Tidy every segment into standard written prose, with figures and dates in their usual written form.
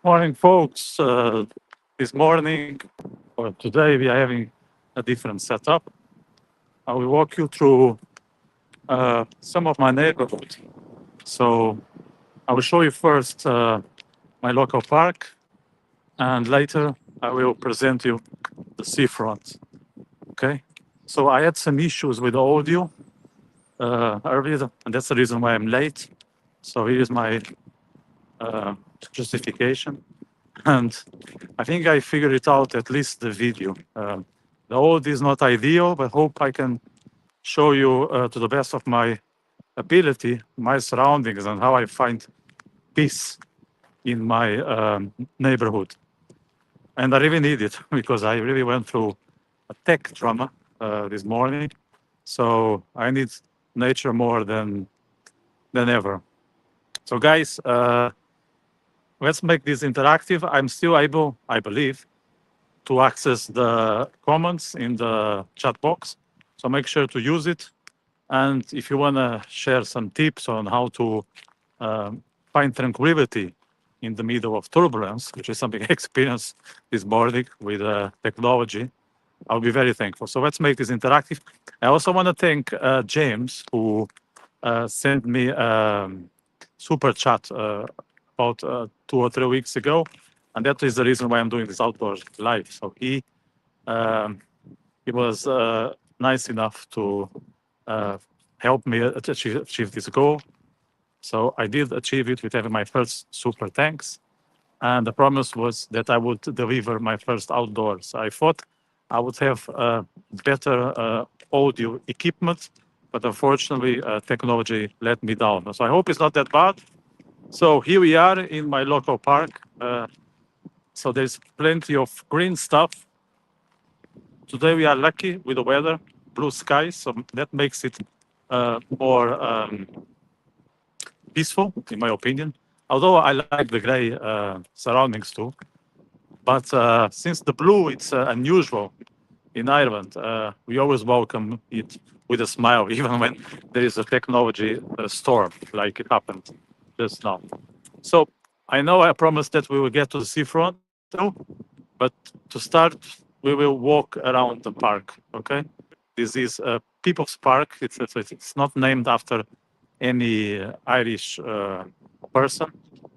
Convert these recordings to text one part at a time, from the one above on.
Morning, folks. This morning or today, we are having a different setup. I will walk you through some of my neighborhood. So I will show you first my local park, and later I will present you the seafront. Okay. So I had some issues with the audio earlier, and that's the reason why I'm late. So here's my uh, justification. And I think I figured it out, at least the video. The audio is not ideal, but hope I can show you to the best of my ability, my surroundings, and how I find peace in my neighborhood. And I really need it because I really went through a tech trauma this morning. So I need nature more than ever. So, guys, let's make this interactive. I'm still able, I believe, to access the comments in the chat box. So make sure to use it. And if you want to share some tips on how to find tranquility in the middle of turbulence, which is something I experienced this morning with technology, I'll be very thankful. So let's make this interactive. I also want to thank James, who sent me super chat about 2 or 3 weeks ago, and that is the reason why I'm doing this outdoor live. So um, he was nice enough to help me achieve this goal. So I did achieve it with having my first super tanks, and the promise was that I would deliver my first outdoors. I thought I would have better audio equipment, but unfortunately, technology let me down. So I hope it's not that bad. So here we are in my local park. So there's plenty of green stuff. Today we are lucky with the weather, blue skies, so that makes it more peaceful, in my opinion. Although I like the gray surroundings too, but since the blue it's unusual in Ireland, we always welcome it with a smile, even when there is a technology storm, like it happened just now. So I know I promised that we will get to the seafront too, but to start, we will walk around the park. Okay, this is People's Park. It's not named after any Irish person.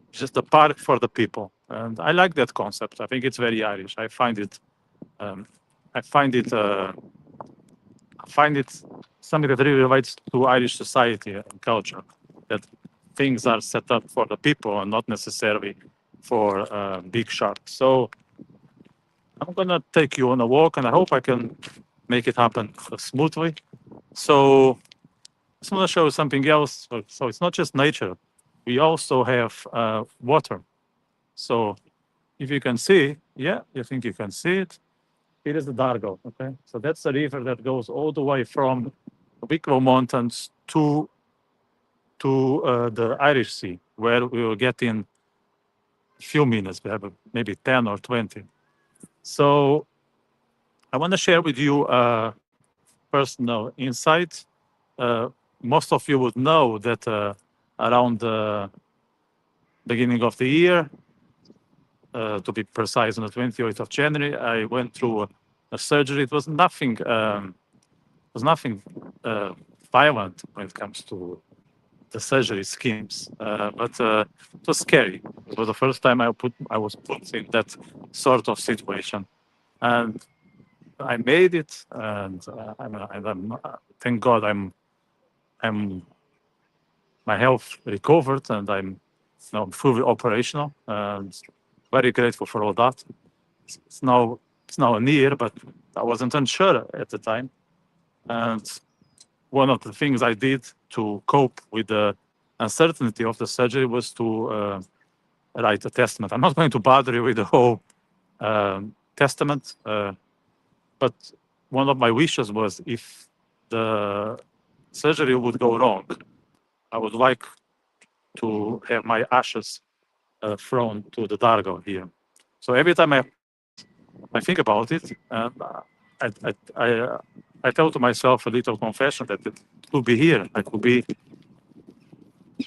It's just a park for the people, and I like that concept. I think it's very Irish. Um, I find it. I find it something that really relates to Irish society and culture. That things are set up for the people and not necessarily for big sharks. So I'm gonna take you on a walk, and I hope I can make it happen smoothly. So I just want to show you something else. So it's not just nature; we also have water. So if you can see, yeah, you think you can see it. It is the Dargo. Okay, so that's a river that goes all the way from Wicklow Mountains to the Irish Sea, where we will get in a few minutes. We have maybe 10 or 20. So I want to share with you personal insight. Most of you would know that around the beginning of the year, to be precise, on the 28th of January, I went through a surgery. It was nothing violent when it comes to the surgery schemes, but it was scary. It was the first time I was put in that sort of situation, and I made it, and thank God I'm my health recovered, and I'm now fully operational, and very grateful for all that. It's now a year, but I wasn't unsure at the time, and one of the things I did to cope with the uncertainty of the surgery was to write a testament. I'm not going to bother you with the whole testament, but one of my wishes was if the surgery would go wrong, I would like to have my ashes thrown to the Dargo here. So every time I think about it, I, I, I, I tell to myself a little confession that it could be here. I could be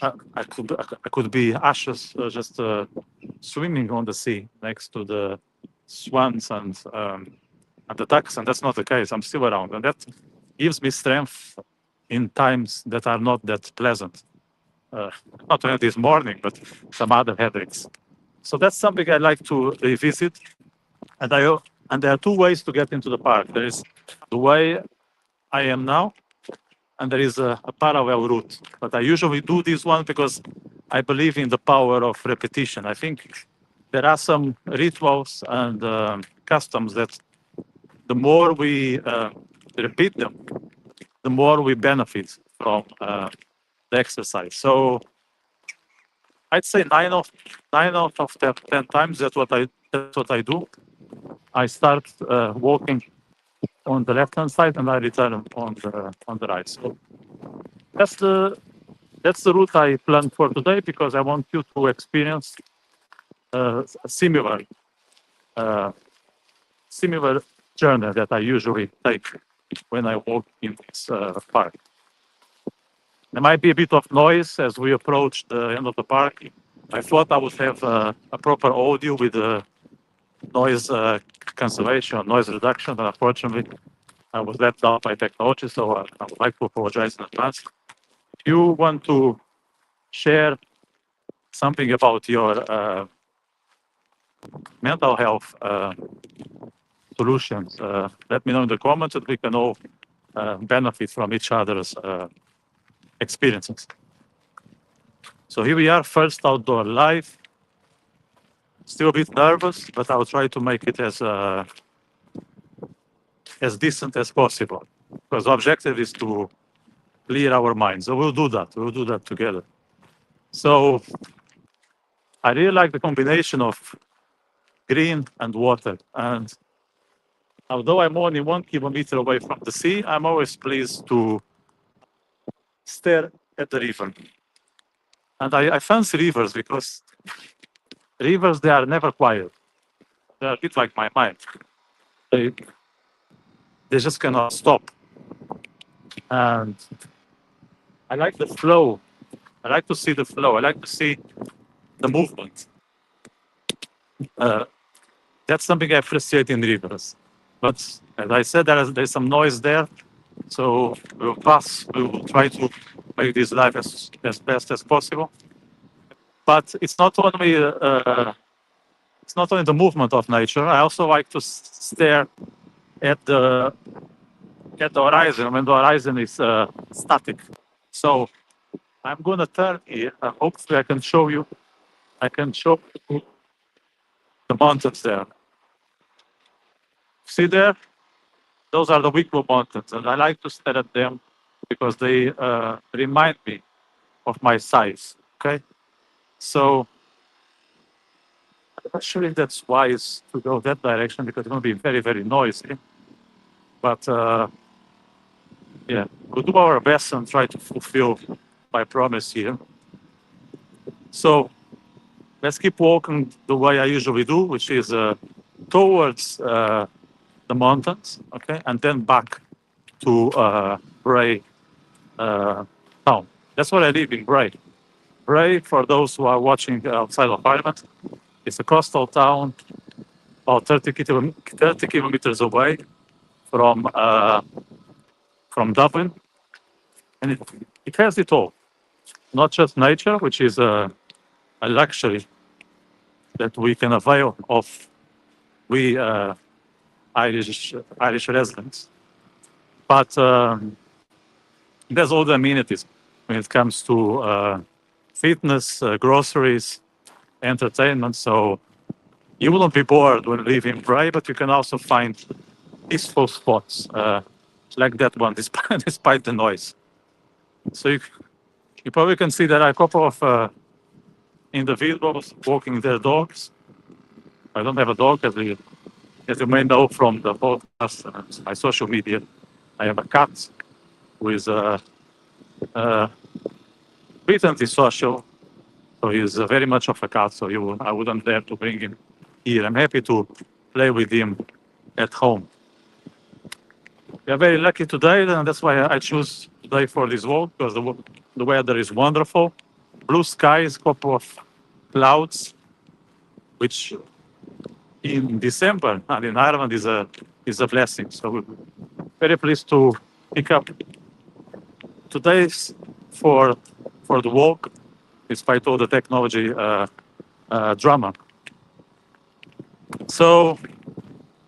I could be ashes just swimming on the sea next to the swans and the ducks, and that's not the case. I'm still around, and that gives me strength in times that are not that pleasant. Uh, Not only this morning, but some other headaches. So that's something I like to revisit. And and there are two ways to get into the park. There is the way I am now, and there is a parallel route. But I usually do this one because I believe in the power of repetition. I think there are some rituals and customs that the more we repeat them, the more we benefit from the exercise. So I'd say nine out of 10 times that's what I do. I start walking on the left hand side and I return on the right. So that's the that's the route I planned for today because I want you to experience a uh, similar journey that I usually take when I walk in this park. There might be a bit of noise as we approach the end of the park. I thought I would have a proper audio with noise cancellation, noise reduction, but unfortunately, I was let down by technology, so I would like to apologize in advance. If you want to share something about your mental health solutions, let me know in the comments that we can all benefit from each other's experiences. So here we are, first outdoor live. Still a bit nervous, but I'll try to make it as decent as possible. Because the objective is to clear our minds. So we'll do that. We'll do that together. So I really like the combination of green and water. And although I'm only 1 kilometer away from the sea, I'm always pleased to stare at the river. And I fancy rivers because rivers, they are never quiet. They're a bit like my mind. They, they just cannot stop. And I like the flow. I like to see the flow. I like to see the movement. Uh, that's something I appreciate in rivers. But as I said, there's some noise there. So we'll pass. We will try to make this live as best as possible. But it's not only the movement of nature. I also like to stare at the horizon when the horizon is static. So I'm gonna turn here. Hopefully, I can show you. I can show you the mountains there. See there? Those are the Wicklow Mountains, and I like to stare at them because they remind me of my size. Okay, so I'm not sure if that's wise to go that direction because it's going to be very, very noisy. But yeah, we'll do our best and try to fulfill my promise here. So let's keep walking the way I usually do, which is towards the mountains, okay, and then back to Bray town. That's where I live in Bray. Bray, for those who are watching outside of Ireland, it's a coastal town about 30 kilometers away from Dublin, and it has it all. Not just nature, which is a luxury that we can avail of, we Irish residents, but there's all the amenities when it comes to fitness, groceries, entertainment. So you wouldn't be bored when you live in Bray, but you can also find peaceful spots like that one, despite the noise. So you probably can see that a couple of individuals walking their dogs. I don't have a dog, as you may know from the podcast and my social media. I have a cat who is bit antisocial, so he's very much of a cat. So I wouldn't dare to bring him here. I'm happy to play with him at home. We are very lucky today, and that's why I choose today for this walk because the weather is wonderful. blue skies, couple of clouds, which in December and in Ireland is a blessing. So we're very pleased to pick up today's for the walk, despite all the technology drama. So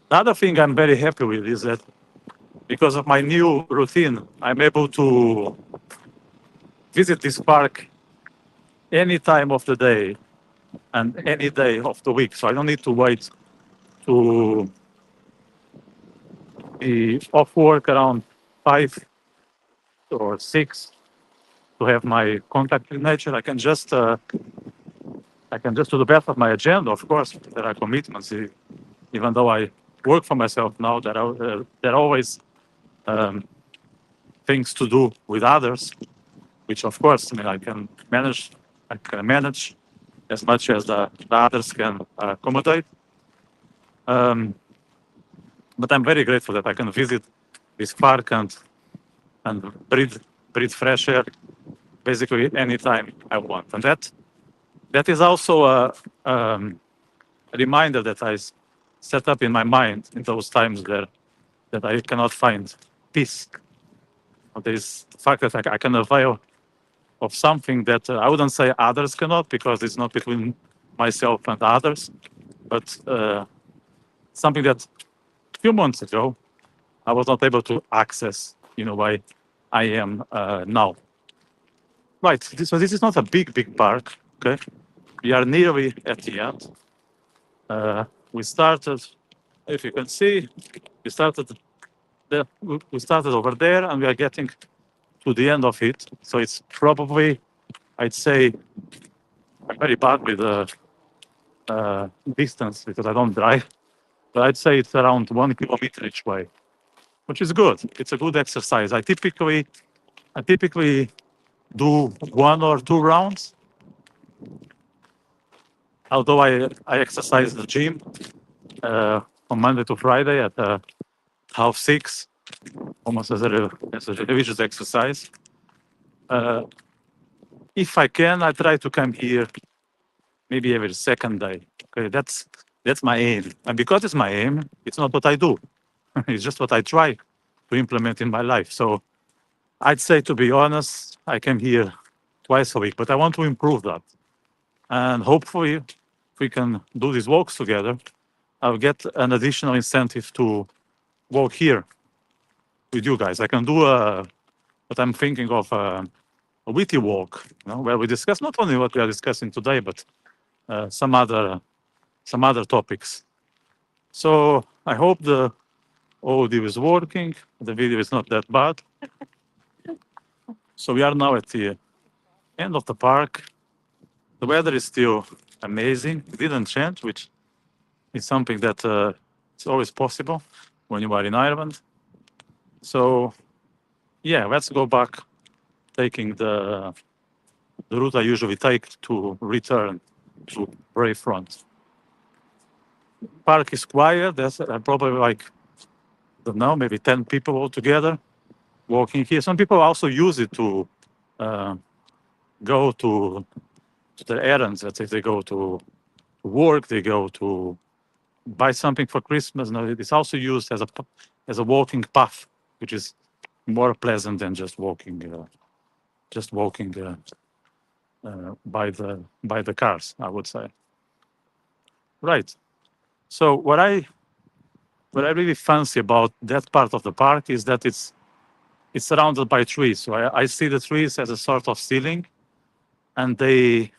the other thing I'm very happy with is that because of my new routine, I'm able to visit this park any time of the day and any day of the week. So I don't need to wait to be off work around 5 or 6 to have my contact with nature. I can just do the best of my agenda. Of course, there are commitments. Even though I work for myself now, there are always things to do with others, which of course, I mean, I can manage. I can manage as much as the others can accommodate. But I'm very grateful that I can visit this park and breathe fresh air basically anytime I want. And that is also a reminder that I set up in my mind in those times that I cannot find peace. There is the fact that I can avail of something that I wouldn't say others cannot, because it's not between myself and others, but something that a few months ago I was not able to access in a way I am now. Right, so this is not a big park, okay? We are nearly at the end. We started, if you can see, we started over there, and we are getting to the end of it. So it's probably, I'd say, I'm very bad with distance because I don't drive, but I'd say it's around 1 kilometer each way, which is good. It's a good exercise. I typically do 1 or 2 rounds. Although I exercise the gym from Monday to Friday at 5:30, almost as a religious exercise. If I can, I try to come here maybe every second day. Okay, that's my aim. And because it's my aim, it's not what I do. It's just what I try to implement in my life. So I'd say, to be honest, I came here twice a week, but I want to improve that. And hopefully, if we can do these walks together, I'll get an additional incentive to walk here with you guys. I can do what I'm thinking of a witty walk, where we discuss not only what we are discussing today, but some other topics. So I hope the audio is working. The video is not that bad. So we are now at the end of the park. The weather is still amazing. It didn't change, which is something that it's always possible when you are in Ireland. So yeah, let's go back, taking the route I usually take to return to Bray front. Park is quiet. There's probably like, I don't know, maybe 10 people altogether walking here. Some people also use it to go to their errands. Let's say they go to work, they go to buy something for Christmas. No, it's also used as a walking path, which is more pleasant than just walking by the cars, I would say. Right. So what I really fancy about that part of the park is that it's surrounded by trees. So I see the trees as a sort of ceiling, and they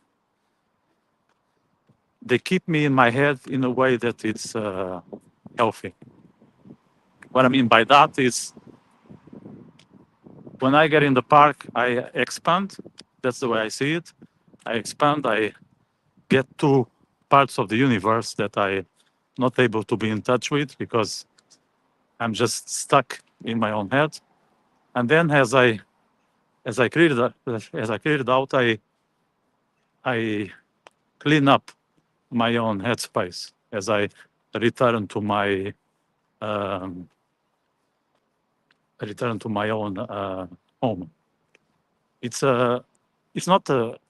keep me in my head in a way that it's healthy. What I mean by that is, when I get in the park, I expand. That's the way I see it. I expand. I get to parts of the universe that I'm not able to be in touch with because I'm just stuck in my own head. And then as I clear it out, I clean up my own headspace as I return to my own home. It's not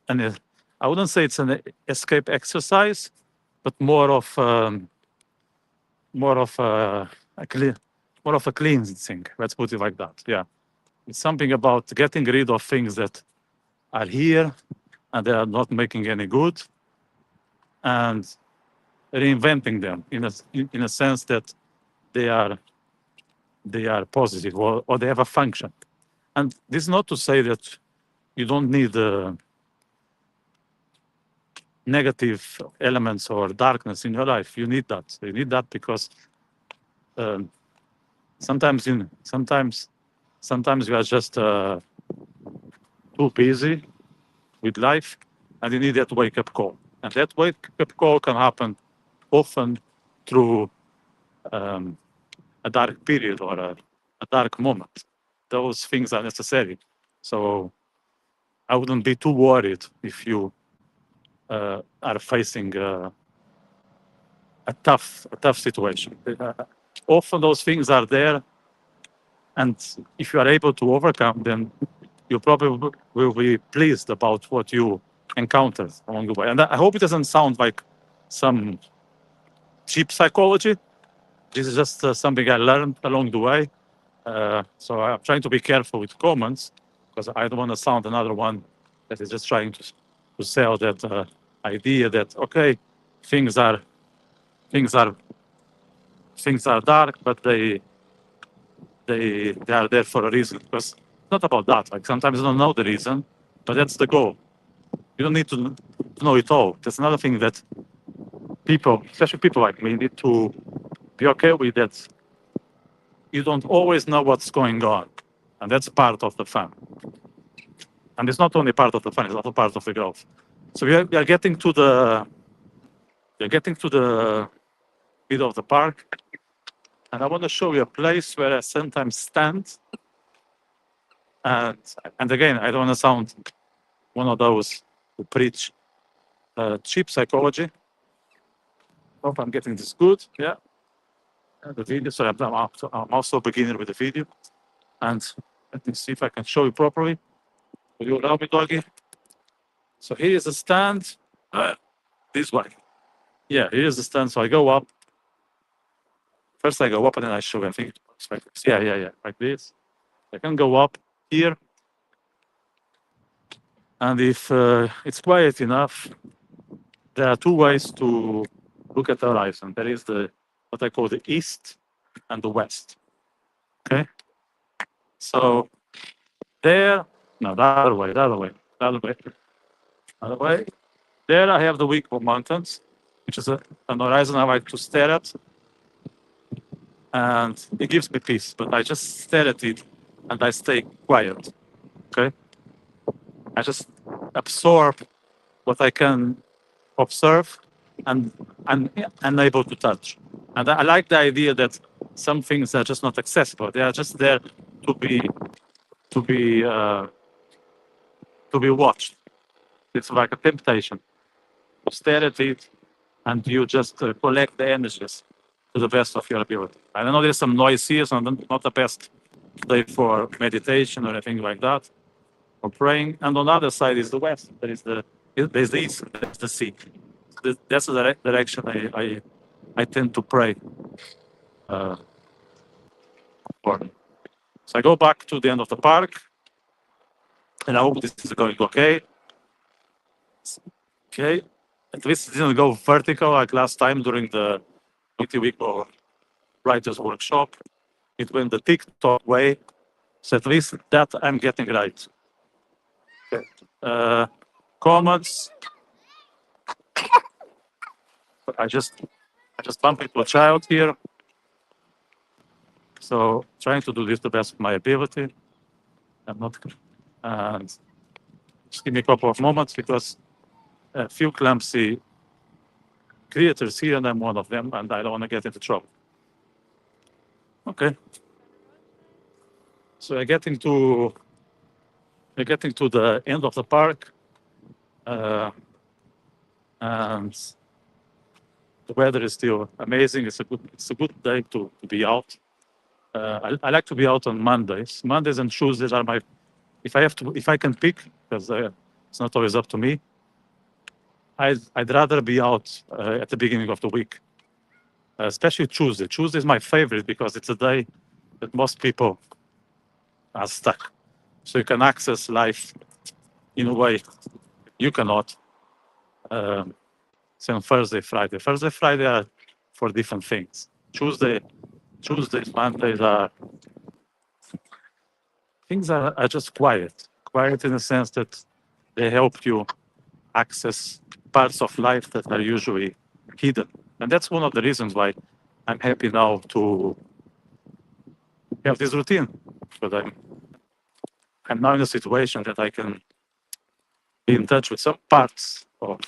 I wouldn't say it's an escape exercise, but more of more of a more of a cleansing. Let's put it like that. Yeah, it's something about getting rid of things that are here and they are not making any good, and reinventing them in a sense that they are positive or they have a function. And this is not to say that you don't need negative elements or darkness in your life. You need that. You need that because um, sometimes you are just too busy with life, and you need that wake-up call. And that wake-up call can happen often through a dark period or a dark moment. Those things are necessary. So I wouldn't be too worried if you are facing a tough situation. Often those things are there, and if you are able to overcome them, you probably will be pleased about what you encountered along the way. And I hope it doesn't sound like some cheap psychology. This is just something I learned along the way. So I'm trying to be careful with comments because I don't want to sound another one that is just trying to sell that idea that okay, things are dark, but they are there for a reason. Because it's not about that. Like sometimes you don't know the reason, but that's the goal. You don't need to know it all. That's another thing that people, especially people like me, need to be okay with. That you don't always know what's going on, and that's part of the fun. And it's not only part of the fun; it's also part of the growth. So we are getting to the middle of the park, and I want to show you a place where I sometimes stand. And again, I don't want to sound one of those who preach cheap psychology. Hope I'm getting this good. Yeah. The video. So I'm also a beginner with the video. And let me see if I can show you properly. Will you allow me, doggy? So here is the stand. This way. Yeah, here is the stand. So I go up. First I go up and then I show you. I think it looks like this. Yeah. Like this. I can go up here. And if it's quiet enough, there are two ways to look at the horizon. There is what I call the east and the west. Okay? So there, no, the other way. There I have the Vitor Mountains, which is an horizon I like to stare at. And it gives me peace, but I just stare at it and I stay quiet. Okay? I just absorb what I can observe and unable to touch. And I like the idea that some things are just not accessible. They are just there to be watched. It's like a temptation. You stare at it and you just collect the energies to the best of your ability. I know there's some noise here, so not the best day for meditation or anything like that, or praying. And on the other side is the west. There's the east. There's the sea. That's the direction I tend to pray for. So I go back to the end of the park, and I hope this is going okay. Okay, at least it didn't go vertical like last time during the week or writers workshop. It went the TikTok way, so at least that I'm getting right. Okay. Comments. I just bumped into a child here. So trying to do this the best of my ability. I'm not, and just give me a couple of moments because a few clumsy creators here, and I'm one of them, and I don't want to get into trouble. Okay. So we're getting to the end of the park, and the weather is still amazing. It's a good day to be out. I like to be out on Mondays. Mondays and Tuesdays are my, if I can pick, because It's not always up to me. I'd rather be out at the beginning of the week, especially Tuesday. Tuesday is my favorite because it's a day that most people are stuck. So you can access life in a way you cannot. Say on Thursday, Friday. Thursday, Friday are for different things. Tuesdays, Mondays are things are just quiet. Quiet in the sense that they help you access parts of life that are usually hidden. And that's one of the reasons why I'm happy now to have this routine. Because I'm now in a situation that I can be in touch with some parts of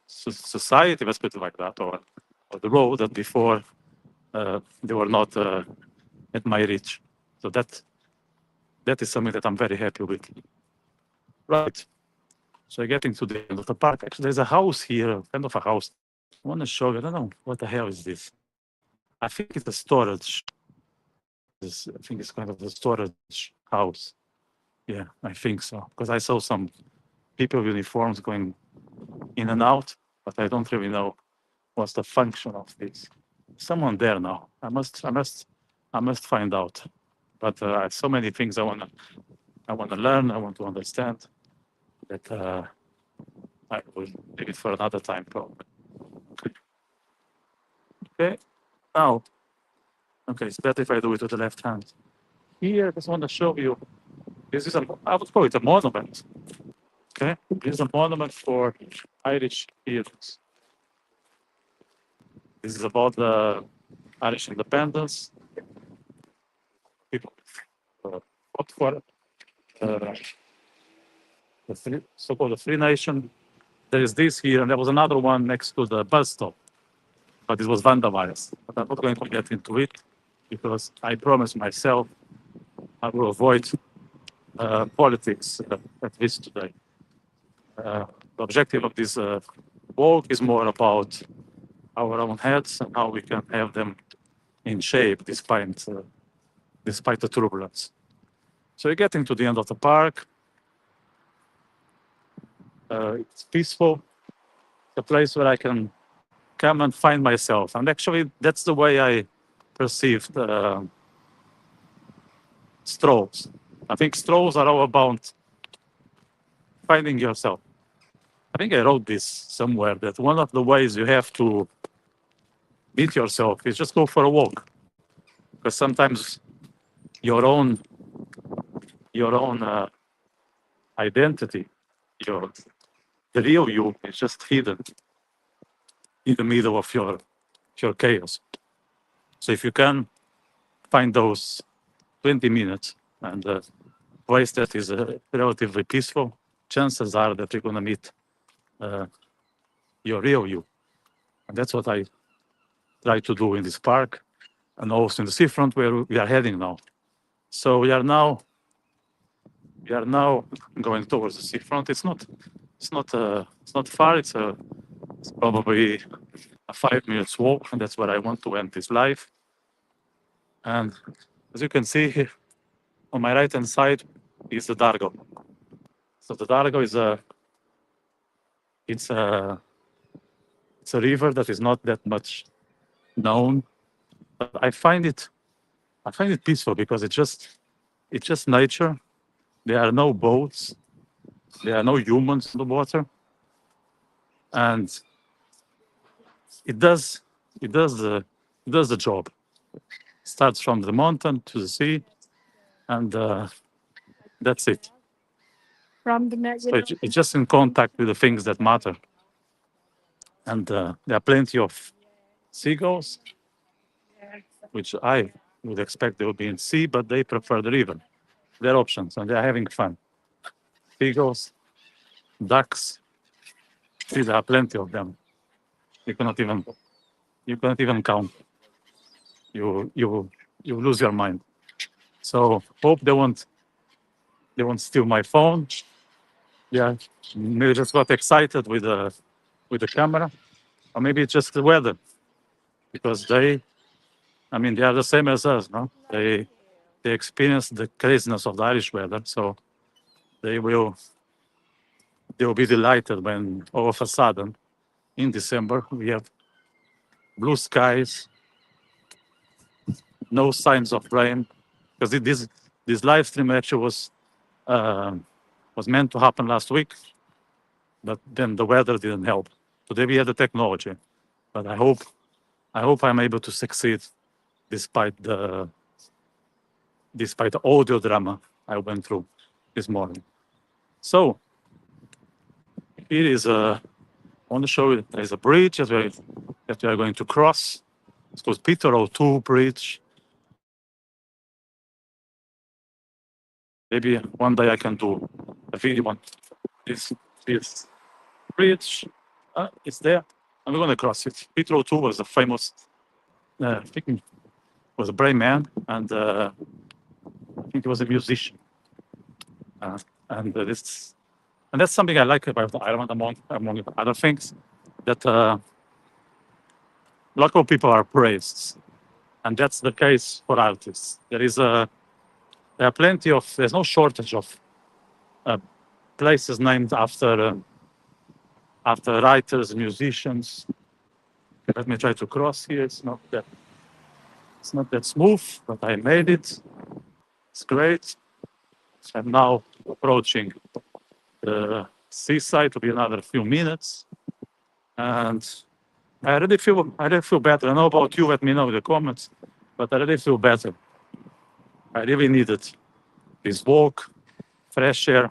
society, let's put it like that, or the road that before they were not at my reach. So that is something that I'm very happy with. Right. So getting to the end of the park, actually there's a house here, kind of a house. I want to show you, I don't know, what the hell is this? I think it's a storage. I think it's kind of the storage house. Yeah, I think so. Because I saw some people with uniforms going in and out, but I don't really know what's the function of this. Someone there now. I must find out. But I have so many things I wanna learn. I want to understand. That I will leave it for another time, probably. Okay. Now, okay, it's better if I do it with the left hand. Here, I just want to show you. This is I would call it a monument. Okay, this is a monument for Irish heroes. This is about the Irish independence. People fought for the so-called Free Nation. There is this here, and there was another one next to the bus stop, but it was vandalized. But I'm not going to get into it because I promised myself I will avoid politics, at least today. The objective of this walk is more about our own heads and how we can have them in shape despite the turbulence. So you're getting to the end of the park. It's peaceful. It's a place where I can come and find myself. And actually, that's the way I perceived strolls. I think strolls are all about finding yourself. I think I wrote this somewhere that one of the ways you have to meet yourself is just go for a walk. Because sometimes your own identity, the real you is just hidden in the middle of your chaos. So if you can find those 20 minutes and a place that is relatively peaceful, chances are that you're going to meet your real you. And that's what I try to do in this park and also in the seafront where we are heading now. So we are now going towards the seafront. It's not far. It's probably a 5 minutes walk, and that's where I want to end this live. And as you can see here, on my right hand side is the Dargo. So the Dargo is a river that is not that much known, but I find it peaceful because it's just nature. There are no boats, there are no humans in the water, and it does the job. It starts from the mountain to the sea, and that's it. So it's just in contact with the things that matter. And there are plenty of seagulls, which I would expect they would be in sea, but they prefer the river. Their options, and they're having fun. Seagulls, ducks, see, there are plenty of them. You cannot even count. You lose your mind. So hope they won't steal my phone. Yeah, maybe just got excited with the camera, or maybe it's just the weather, because they are the same as us, no? They experience the craziness of the Irish weather, so they will be delighted when all of a sudden in December we have blue skies, no signs of rain, because this live stream actually was meant to happen last week, but then the weather didn't help. Today we had the technology, but I hope I'm able to succeed despite the audio drama I went through this morning. So here is I want to show you there's a bridge that we are going to cross. It's called Vitor 2 bridge. Maybe one day I can do a video on this bridge. It's there. I'm going to cross it. Vitor 2 was a famous, I think he was a Bray man, and I think he was a musician. And that's something I like about the island, among other things, that a lot of people are praised, and that's the case for artists. There's no shortage of places named after writers, musicians. Let me try to cross here. It's not that smooth, but I made it. It's great. I'm now approaching the seaside. To be another few minutes, and I already feel better. I don't know about you. Let me know in the comments, but I already feel better. I really needed this walk, fresh air,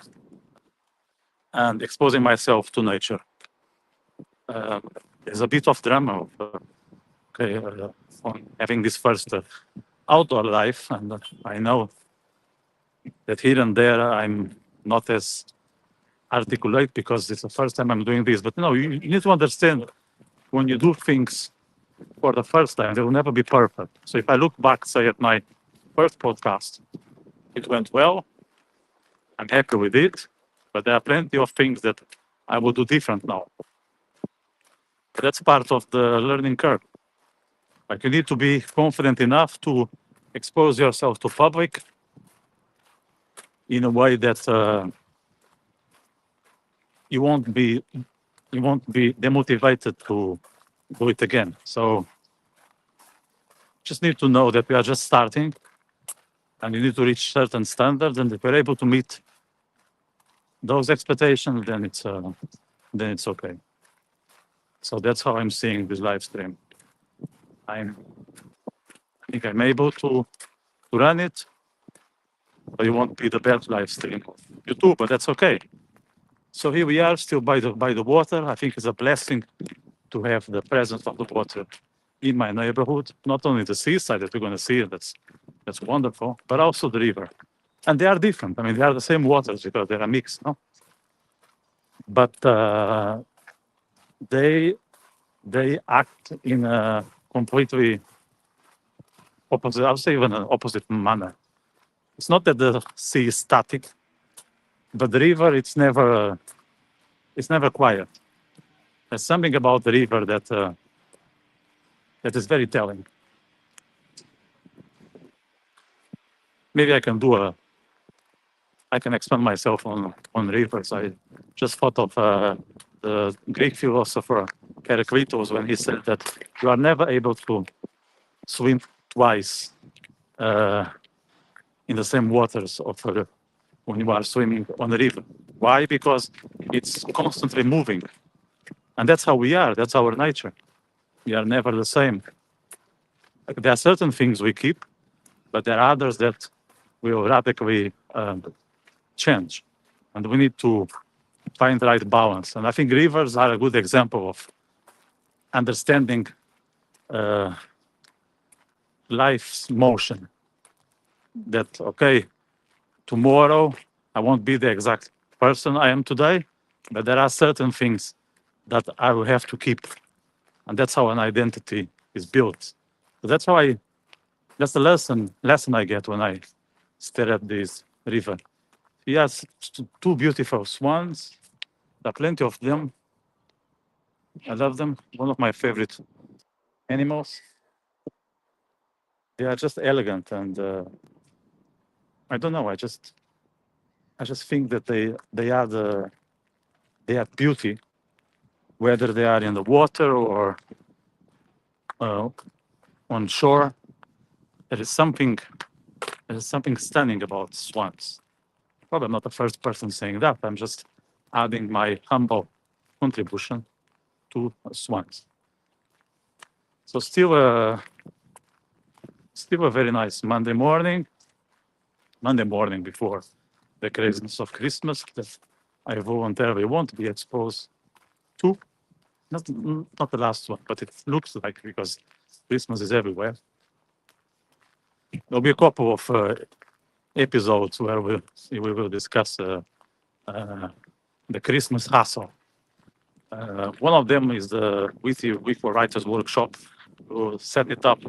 and exposing myself to nature. There's a bit of drama on having this first outdoor life, and I know that here and there I'm not as articulate because it's the first time I'm doing this. But you need to understand, when you do things for the first time, they will never be perfect. So if I look back, say, at my first podcast, it went well. I'm happy with it, but there are plenty of things that I will do different now. That's part of the learning curve. Like, you need to be confident enough to expose yourself to public in a way that you won't be demotivated to do it again. So just need to know that we are just starting, and you need to reach certain standards, and if we're able to meet those expectations, then it's okay. So that's how I'm seeing this live stream. I think I'm able to run it, but it won't be the best live stream of YouTube, but that's okay. So here we are, still by the water. I think it's a blessing to have the presence of the water in my neighborhood. Not only the seaside that we're going to see, that's wonderful, but also the river. And they are different. I mean, they are the same waters because they are mixed, no? But they act in a completely opposite, I would say even an opposite manner. It's not that the sea is static, but the river, it's never quiet. There's something about the river that is very telling. Maybe I can expand myself on rivers. I just thought of the Greek philosopher Heraclitus when he said that you are never able to swim twice in the same waters of when you are swimming on a river. Why? Because it's constantly moving. And that's how we are. That's our nature. We are never the same. There are certain things we keep, but there are others that will radically change. And we need to find the right balance. And I think rivers are a good example of understanding life's motion. That, okay, tomorrow I won't be the exact person I am today, but there are certain things that I will have to keep. And that's how an identity is built. So that's the lesson I get when I stare at this river. Yes, two beautiful swans. There are plenty of them. I love them. One of my favorite animals. They are just elegant, and I don't know. I just think that they add beauty, whether they are in the water or on shore. There is something stunning about swans. Probably I'm not the first person saying that. I'm just adding my humble contribution to swans. So still a very nice Monday morning before the craziness of Christmas that I voluntarily won't be exposed to. Not the last one, but it looks like, because Christmas is everywhere. There'll be a couple of episodes where we will discuss the Christmas hustle. One of them is the Vitor Writers Workshop. We'll set it up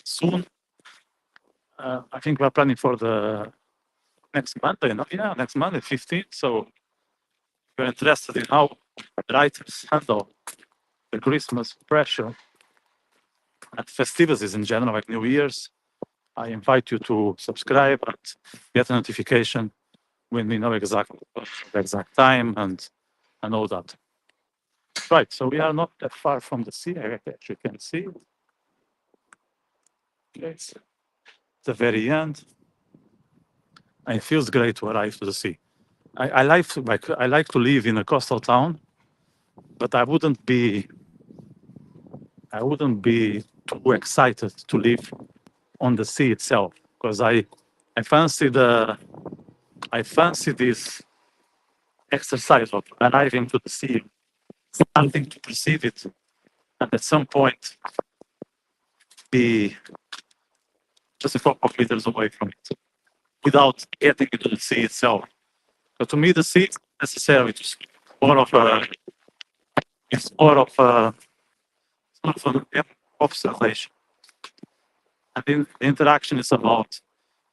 soon. I think we're planning for the next Monday, next Monday, 15th. So if you're interested in how writers handle the Christmas pressure and festivities in general, like New Year's, I invite you to subscribe and get a notification when we know the exact time and all that. Right, so we are not that far from the sea. I actually can see it. Okay, it's the very end. And it feels great to arrive to the sea. I like to live in a coastal town, but I wouldn't be too excited to live on the sea itself, because I fancy this exercise of arriving to the sea, starting to perceive it, and at some point be just a couple of meters away from it without getting into the sea itself. So to me, the sea is necessarily just more of an observation. And the interaction is about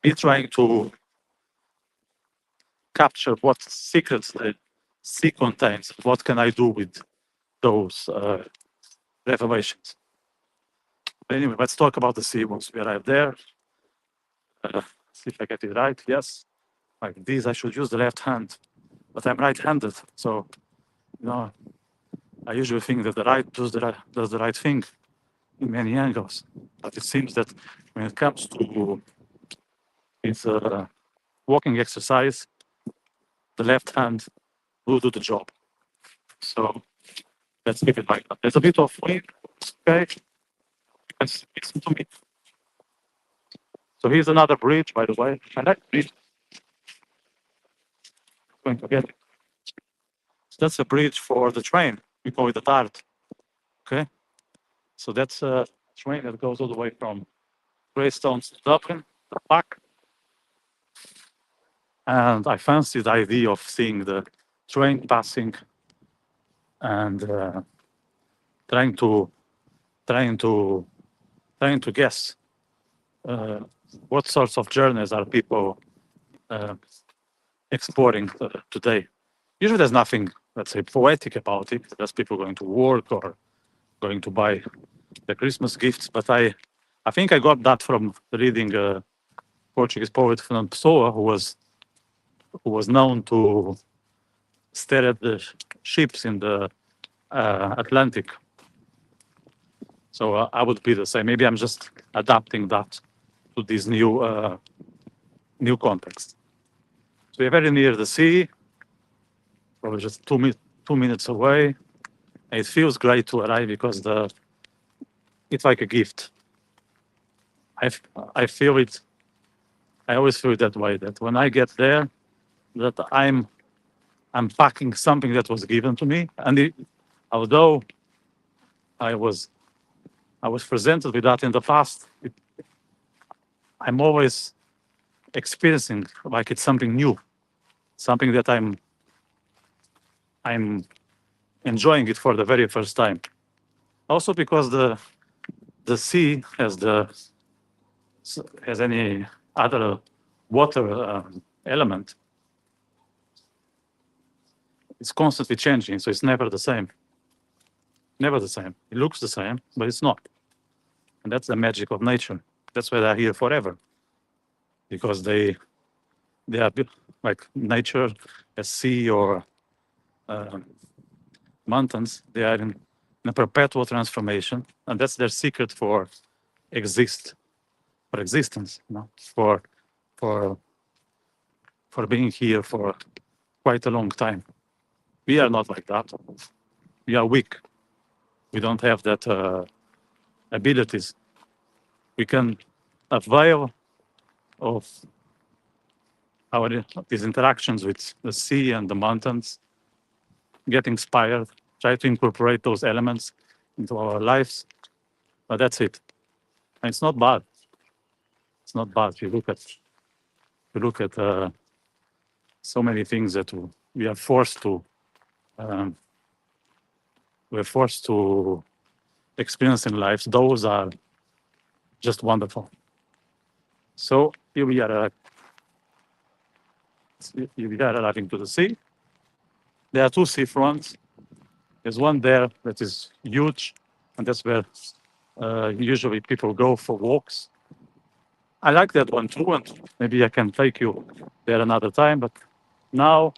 me trying to capture what secrets the sea contains. What can I do with those revelations? But anyway, let's talk about the sea once we arrive there. See if I get it right. Yes, like this, I should use the left hand, but I'm right-handed, so I usually think that the right does the right thing in many angles. But it seems that when it comes to this walking exercise, the left hand will do the job. So let's keep it like that. There's a bit of wind, okay? Let's listen to me. So here's another bridge, by the way. I like bridge. I'm going to get it. So that's a bridge for the train. We call it the Dart. Okay? So that's a train that goes all the way from Greystones to Dublin, the back. And I fancy the idea of seeing the train passing and trying to guess what sorts of journeys are people exploring today. Usually there's nothing, let's say, poetic about it. There's people going to work or going to buy the Christmas gifts. But I think I got that from reading a Portuguese poet, Fernando Pessoa, who was known to stare at the ships in the Atlantic. So I would be the same. Maybe I'm just adapting that to this new context. So we're very near the sea, probably just 2 minutes away. And it feels great to arrive because it's like a gift. I feel it. I always feel it that way. That when I get there, that I'm packing something that was given to me, and although I was presented with that in the past, I'm always experiencing like it's something new, something that I'm enjoying it for the very first time. Also because the sea has any other water element. It's constantly changing, so it's never the same. Never the same. It looks the same, but it's not. And that's the magic of nature. That's why they're here forever. Because they they are like nature, a sea or mountains. They are in a perpetual transformation, and that's their secret for existence, you know, for being here for quite a long time. We are not like that. We are weak. We don't have that abilities. We can avail of these interactions with the sea and the mountains, get inspired, try to incorporate those elements into our lives. But that's it. And it's not bad. It's not bad. You look at so many things that we are forced to experience in life. Those are just wonderful. So here we are arriving to the sea. There are two seafronts. There's one there that is huge, and that's where usually people go for walks. I like that one too, and maybe I can take you there another time. But now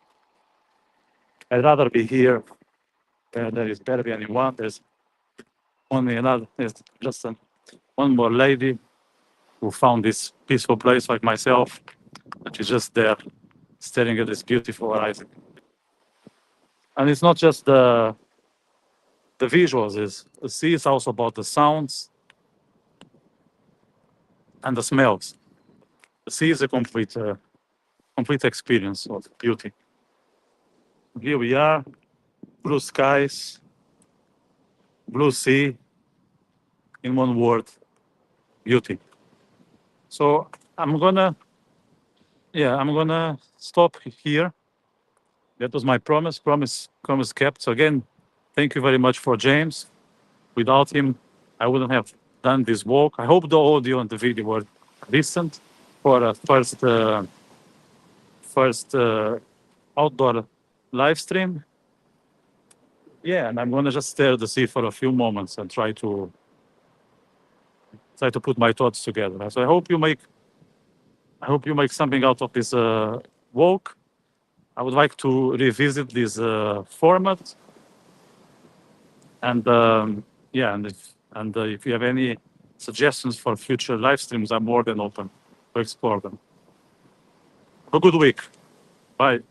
I'd rather be here where there is barely anyone. There's only another. There's just one more lady who found this peaceful place like myself, and she's just there staring at this beautiful horizon. And it's not just the visuals. The sea is also about the sounds and the smells. The sea is a complete experience of beauty. Here we are, blue skies, blue sea, in one word, beauty. So I'm gonna stop here. That was my promise kept. So again, thank you very much for James. Without him, I wouldn't have done this walk. I hope the audio and the video were decent for a first outdoor live stream. Yeah, and I'm gonna just stare at the sea for a few moments and try to put my thoughts together. So I hope you make something out of this walk. I would like to revisit this format, and if you have any suggestions for future live streams, I'm more than open to explore them. Have a good week. Bye.